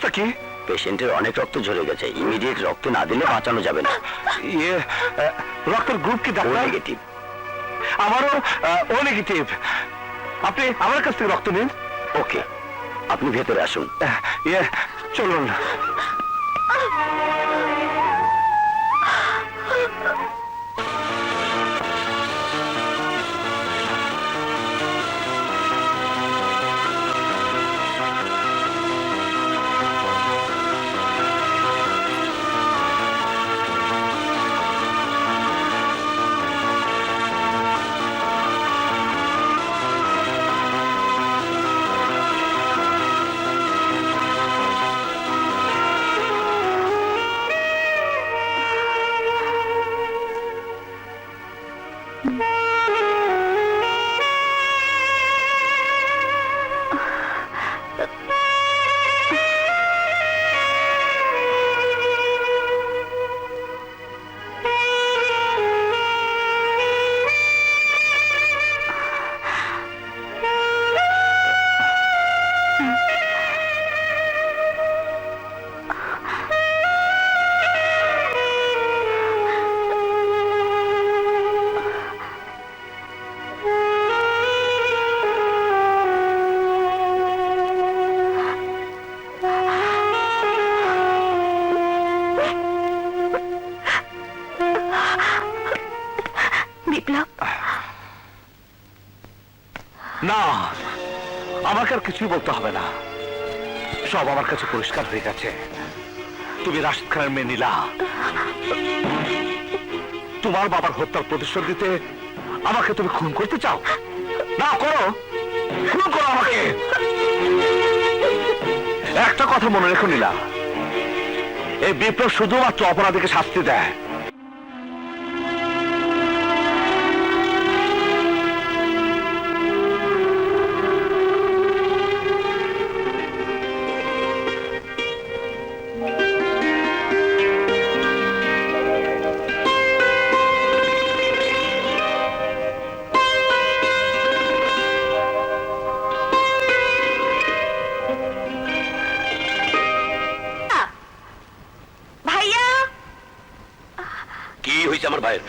অবস্থা কি? পেশেন্টের অনেক রক্ত ঝরে গেছে, ইমিডিয়েট রক্ত না দিলে বাঁচানো যাবে না। রক্তের গ্রুপ কি ডাক্তার? নেগেটিভ। আমারও ও নেগেটিভ। আপনি আমার কাছ থেকে রক্ত নিন। ওকে, আপনি ভেতরে আসুন। চলুন। না, আমাকে আর কিছুই বলতে হবে না, সব আমার কাছে পরিষ্কার হয়ে গেছে। তুমি রাশিদ খানের মেয়ে নীলা। তোমার বাবার হত্যার প্রতিশোধ দিতে আমাকে তুমি খুন করতে চাও? না, করো, খুন করো আমাকে। একটা কথা মনে রেখো নীলা, এই বিপ্লব শুধুমাত্র অপরাধীকে শাস্তি দেয়। আমার ভাইয়ের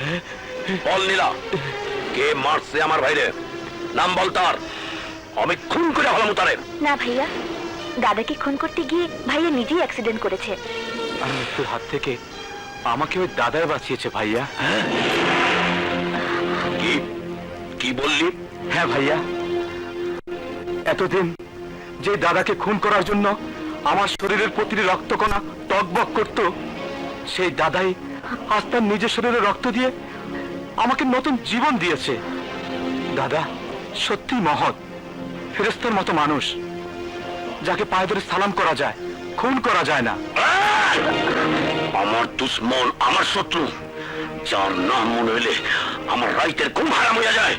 বল নীলা, কে মারছে আমার ভাইরে? নাম বল তার, আমি খুন করে হলাম তারে। না ভাইয়া, দাদাকে খুন করতে গিয়ে ভাইয়া নিজেই অ্যাক্সিডেন্ট করেছে। আর মৃত্যুর হাত থেকে আমাকে ওই দাদাই বাঁচিয়েছে ভাইয়া। কি কি বললি? হ্যাঁ ভাইয়া, এতদিন যে দাদাকে খুন করার জন্য আমার শরীরের প্রতিটি রক্তকণা টকবক করত, সেই দাদাই আজ তার নিজের শরীরে রক্ত দিয়ে আমাকে নতুন জীবন দিয়েছে। দাদা সত্যি মহৎ, ফেরেশতার মতো মানুষ, যাকে পায়ে ধরে সালাম করা যায়, খুন করা যায় না। আমার দুশ্মন, আমার শত্রু, যার নাম মনে হইলে আমার রাইতের ঘুম হারাম হইয়া যায়,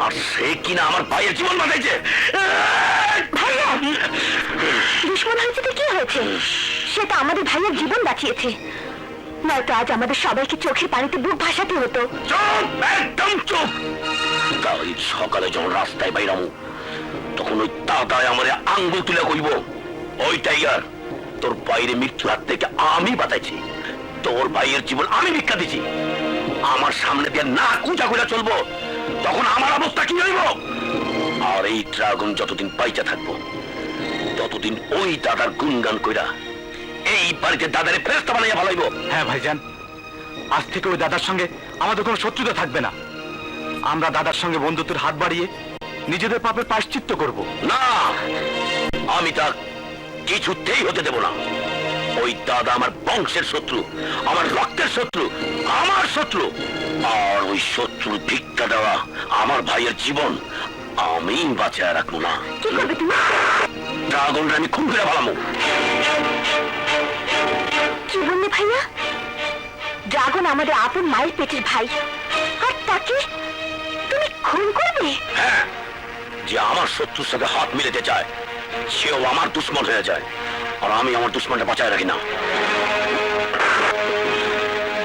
আর সে কিনা আমার ভাইয়ের জীবন বাঁচাইছে। ভাইয়া দুশ্মন হয়েছে তো কি হয়েছে, সে তো আমাদের ভাইয়ের জীবন বাঁচিয়েছে, নয়তো আজ আমাদের সবাইকে চোখের পানিতে বুক ভাসাতে হতো। চুপ, একদম চুপ। কাল সকালে যখন রাস্তায় বাইরামু, তখন ওই দাদায় আমার আঙ্গুল তুলে কইব, ওই টাইগার তোর বাইরে মৃত্যুর হাত থেকে আমি বাঁচাইছি, তোর ভাইয়ের জীবন আমি ভিক্ষা দিছি। আমার সামনে দিয়ে না কুচা করে চলবো, তখন আমার অবস্থা কি হইব? আর এই ড্রাগন যতদিন পাইচা থাকবো, ততদিন ওই দাদার গুণগান কইরা এই বাড়িতে দাদারে ফেরেশতা বানাইয়া ভালাইব। হ্যাঁ ভাইজান, আজ থেকে ওই দাদার সঙ্গে আমাদের কোনো শত্রুতা থাকবে না। আমরা দাদার সঙ্গে বন্ধুত্বের হাত বাড়িয়ে নিজেদের পাপের প্রায়শ্চিত্ত করব। না, আমি তা কিছুতেই হতে দেব না। ওই দাদা আমার বংশের শত্রু, আমার রক্তের শত্রু, আমার শত্রু। আর ওই শত্রুর ভিক্ষা দেওয়া আমার ভাইয়ের জীবন আমি বাঁচায় রাখবো না। কি করবে তুমি? ড্রাগনটা আমি খুন করে ভালামো। কি বললে ভাইয়া? ড্রাগন আমাদের আপন মায়ের পেটের ভাই, আর তাকে তুমি খুন করবে? হ্যাঁ, যে আমার শত্রুর সাথে হাত মিলাতে চায়, সেও আমার দুশ্মন হয়ে যায়, আর আমি আমার দুশ্মনটা বাঁচায় রাখি না।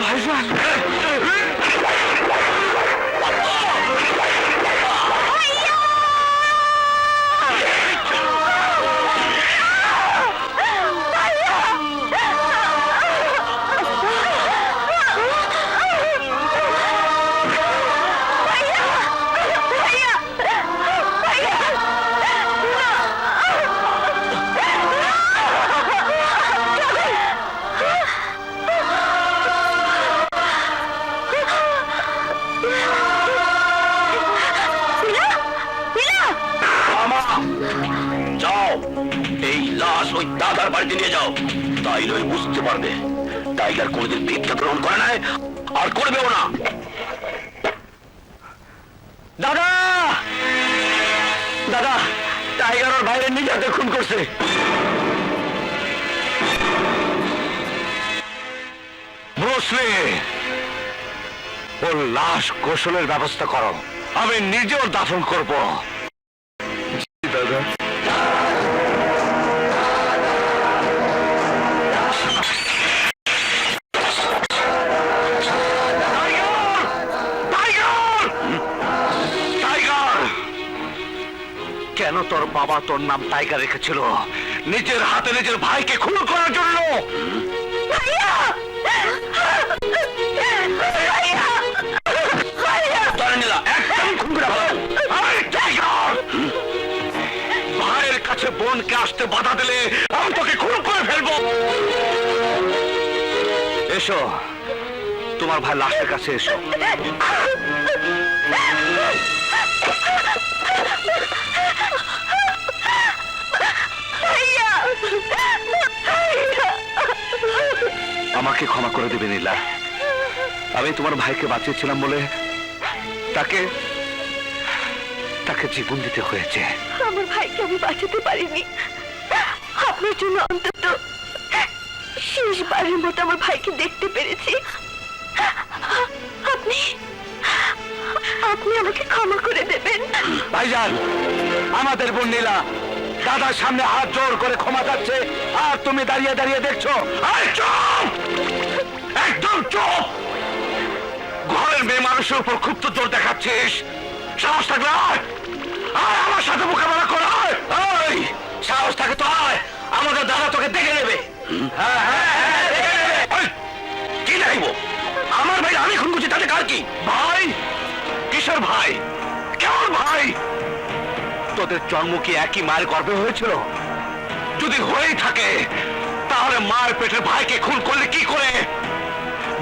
ভাইজান, ওই দাদার বাড়িতে নিয়ে যাও, তাইলে ওই বুঝতে পারবে টাইগার কোনোদিন ভিক্ষা গ্রহণ করে নাই আর করবেও না। দাদা, দাদা, টাইগার ওর ভাইয়ের নিজে হাতে খুন করছে। বুঝলি, ওর লাশ গোসলের ব্যবস্থা করো, আমি নিজেও দাফন করব। দাদা, কেন তোর বাবা তোর নাম টাইগার রেখেছিল? নিজের হাতে নিজের ভাইকে খুন করার জন্য। ভাইয়া! ভাইয়া! ভাইয়া! একদম খুন করে ফেলো। আরে টাইগার! ভাইয়ের কাছে বোনকে আসতে বাধা দিলে আমি তোকে খুন করে ফেলবো। এসো, তোমার ভাই লাশের কাছে এসো। ভাইয়া! আমাকে ক্ষমা করে দেবে নীলা, আমি তোমার ভাইকে বাঁচিয়েছিলাম বলে তাকে তাকে জীবন দিতে হয়েছে। আমার ভাইকে আমি বাঁচাতে পারিনি, আপনার জন্য অন্তত শেষবারের মতো আমার ভাইকে দেখতে পেরেছি। আপনি আপনি আমাকে ক্ষমা করে দেবেন। ভাইজান, আমাদের বোন নীলা দাদার সামনে হাত জোর করে ক্ষমা চাচ্ছে, আর তুমি দাঁড়িয়ে দাঁড়িয়ে দেখছো। আরে চুপ! একদম চুপ! ঘরের মেয়ে মানুষের উপর খুব তো জোর দেখাচ্ছিস। সাহস থাকলে আয়, আর আমার সাথে মোকাবেলা কর। ওই সাহস থাকে তো আয়, আমাদের দাদা তোকে দেখে নেবে। হ্যাঁ হ্যাঁ হ্যাঁ, দেখে নেবে। ওই, কি দেখবো? আমার ভাই আমি খুন করছি, তাতে কার কি? ভাই? কিসের ভাই? কেমন ভাই? তোদের জন্ম কি একই মায়ের গর্ভে হয়েছিল? যদি হয়েই থাকে তাহলে মায়ের পেটের ভাইকে খুন করলে কি করে?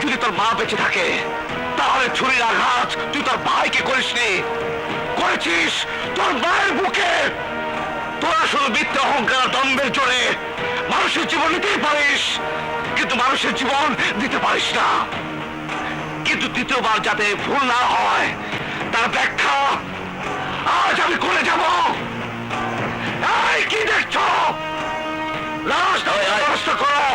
যদি তোর মা বেঁচে থাকে তাহলে ছুরির আঘাত তুই তোর ভাইকে করিসনি, করেছিস তোর মায়ের বুকে। তোরা শুধু মিথ্যা অহংকার আর দম্ভের জোরে মানুষের জীবন নিতেই পারিস, কিন্তু মানুষের জীবন দিতে পারিস না। কিন্তু দ্বিতীয়বার যাতে ভুল না হয় তার ব্যাখ্যা আজ আমি করে যাব। এই কি দেখছো? লাশ ব্যবস্থা করো।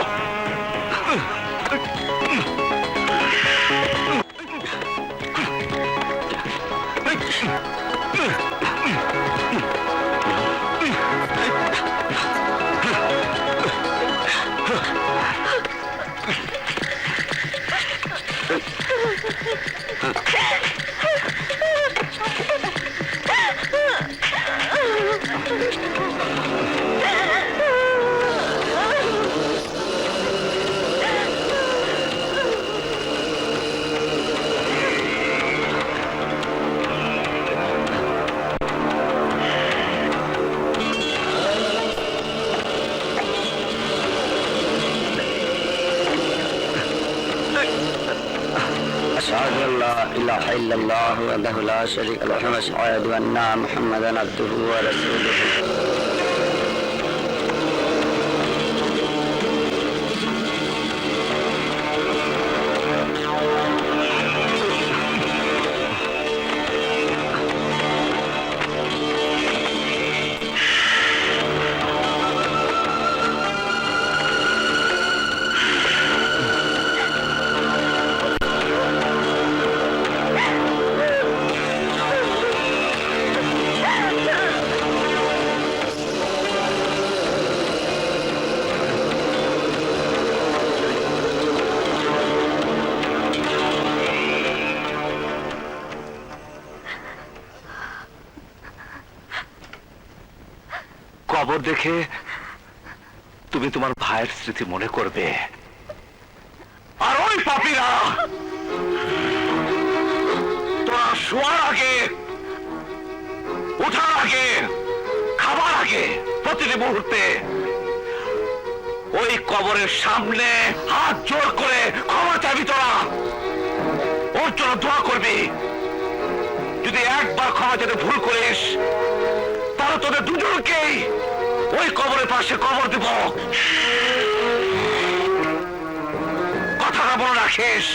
أشهد أن لا إله إلا الله وحده لا شريك له وأشهد أن محمدا عبده ورسوله কবর দেখে তুমি তোমার ভাইয়ের স্মৃতি মনে করবে, আর ওই পাপীরা তোরা শোয়ার আগে, ওঠার আগে, খাবার আগে প্রতিটি মুহূর্তে ওই কবরের সামনে হাত জোর করে ক্ষমা চাইবি। তোরা ওর জন্য দোয়া করবি। যদি একবার ক্ষমা চাইতে ভুল করিস তাহলে তোদের দুজনকেই ওই কবরের পাশে কবর দিব। কথাটা বলে রাখিস।